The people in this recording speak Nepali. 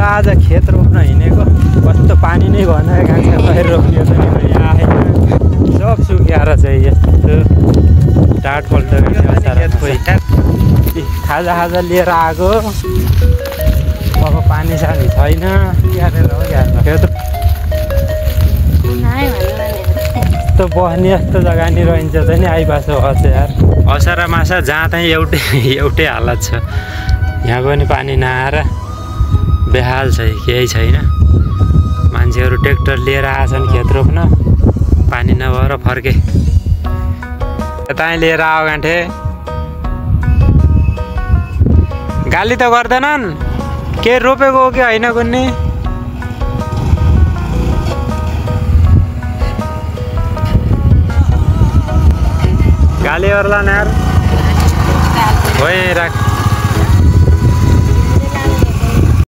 ल आज खेत रोप्न हिँडेको कस्तो पानी नै भएन घाँस बाहिर रोप्ने पनि यहाँ आएन सब सुकेर चाहिँ यस्तो टाट पल्ट खाजा लिएर आएको अब पानी सानी छैन खेत यस्तो बस्ने यस्तो जग्गा नि रहन्छ त नि आइबासो छ यार असारा मासा जहाँ चाहिँ एउटै हालत छ यहाँ पनि पानी नआएर बेहाल छ केही छैन मान्छेहरू ट्र्याक्टर लिएर आछन् खेत रोप्न पानी नभएर फर्के यतै लिएर आऊ गाँठे गाली त गर्दैनन् के रोपेको हो कि होइन कुन्नी गाली गर्ला यार राख